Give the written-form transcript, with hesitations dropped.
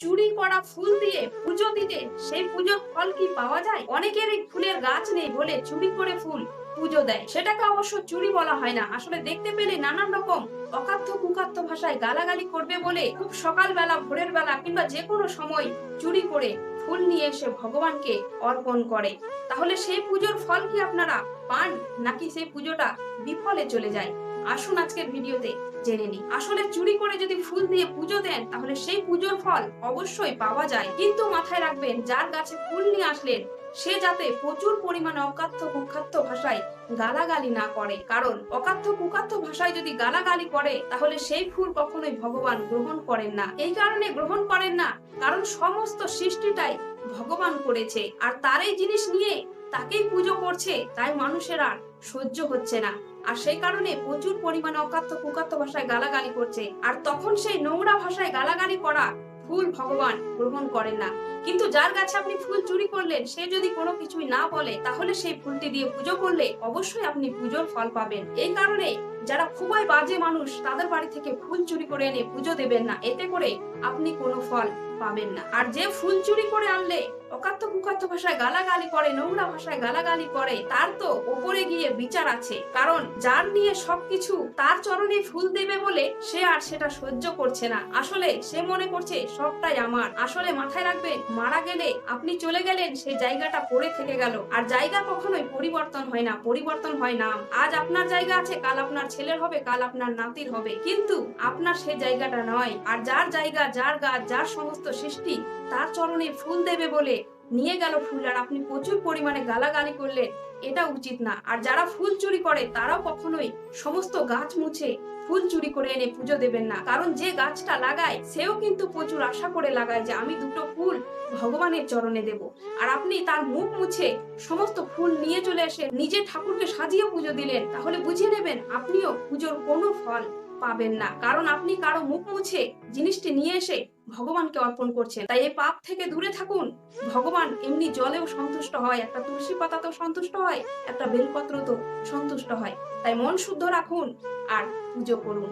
চুরি করা ফুল দিয়ে পুজো দিলে সেই পুজোর ফল কি পাওয়া যায়? অনেকেরই ফুলের গাছ নেই বলে চুরি করে ফুল পুজো দেয়। সেটাকে অবশ্য চুরি বলা হয় না, আসলে দেখতে পেলে নানান রকম অকাথ্য কুকাথ্য ভাষায় গালাগালি করবে বলে খুব সকালবেলা, ভোরের বেলা কিংবা যে কোনো সময় চুরি করে ফুল নিয়ে এসে ভগবানকে অর্পণ করে। তাহলে সেই পুজোর ফল কি আপনারা পান, নাকি সেই পুজোটা বিফলে চলে যায়? আসুন আজকের ভিডিওতে জেনে নিই। আসলে চুরি করে যদি ফুল দিয়ে পুজো দেন তাহলে সেই পুজোর ফল অবশ্যই পাওয়া যায়, কিন্তু মাথায় রাখবেন যার গাছে ফুল নিয়ে আসলেন সে যাতে প্রচুর পরিমাণে অকাথ্য কুখাথ্য ভাষায় গালাগালি না করে, কারণ অকাথ্য কুখাথ্য ভাষায় যদি গালাগালি করে তাহলে সেই ফুল কখনোই ভগবান গ্রহণ করেন না। এই কারণে গ্রহণ করেন না কারণ সমস্ত সৃষ্টিটাই ভগবান করেছে, আর তার এই জিনিস নিয়ে তাকেই পুজো করছে, তাই মানুষের আর সহ্য হচ্ছে না। আর সেই কারণে প্রচুর পরিমাণে অকাথ্য কুকাথ্য ভাষায় গালাগালি করছে, আর তখন সেই নোংরা ভাষায় গালাগালি করা ফুল ভগবান গ্রহণ করেন না। কিন্তু যার কাছে আপনি ফুল চুরি করলেন সে যদি কোনো কিছুই না বলে তাহলে সেই ফুলটি দিয়ে পুজো করলে অবশ্যই আপনি পুজোর ফল পাবেন। এই কারণে যারা খুবই বাজে মানুষ তাদের বাড়ি থেকে ফুল চুরি করে এনে পুজো দেবেন না, এতে করে আপনি কোনো ফল পাবেন না। আর যে ফুল চুরি করে আনলে অকাথ্য কুকাথ্য ভাষায় গালাগালি করে, নোংরা ভাষায় গালাগালি করে, তার তো ওপরে গিয়ে বিচার আছে, কারণ যার নিয়ে সবকিছু তার চরণে ফুল দেবে বলে সে আর সেটা সহ্য করছে না। আসলে সে মনে করছে সবটাই আমার। আসলে মাথায় রাখবেন, মারা গেলে আপনি চলে গেলেন, সেই জায়গাটা পড়ে থেকে গেল। আর জায়গা কখনোই পরিবর্তন হয় না, পরিবর্তন হয় নাম। আজ আপনার জায়গা আছে, কাল আপনার ছেলের হবে, কাল আপনার নাতির হবে, কিন্তু আপনার সেই জায়গাটা নয়। আর যার জায়গা, যার গাছ, যার সমস্ত সৃষ্টি তার চরণে ফুল দেবে বলে নিয়ে গেল ফুল, আর আপনি প্রচুর পরিমাণে গালাগালি করলেন, এটা উচিত না। আর যারা ফুল চুরি করে তারাও কখনোই সমস্ত গাছ মুছে ফুল চুরি করে এনে পুজো দেবেন না, কারণ যে গাছটা লাগায় সেও কিন্তু প্রচুর আশা করে লাগায় যে আমি দুটো ফুল ভগবানের চরণে দেব। আর আপনি তার মুখ মুছে সমস্ত ফুল নিয়ে চলে এসে নিজে ঠাকুরকে সাজিয়ে পুজো দিলেন, তাহলে বুঝিয়ে নেবেন আপনিও পুজোর কোনো ফল পাবেন না, কারণ আপনি কারো মুখ মুছে জিনিসটি নিয়ে এসে ভগবানকে অর্পণ করছেন। তাই এই পাপ থেকে দূরে থাকুন। ভগবান এমনি জলেও সন্তুষ্ট হয়, একটা তুলসী পাতাতেও সন্তুষ্ট হয়, একটা বেলপত্র তো সন্তুষ্ট হয়। তাই মন শুদ্ধ রাখুন আর পুজো করুন।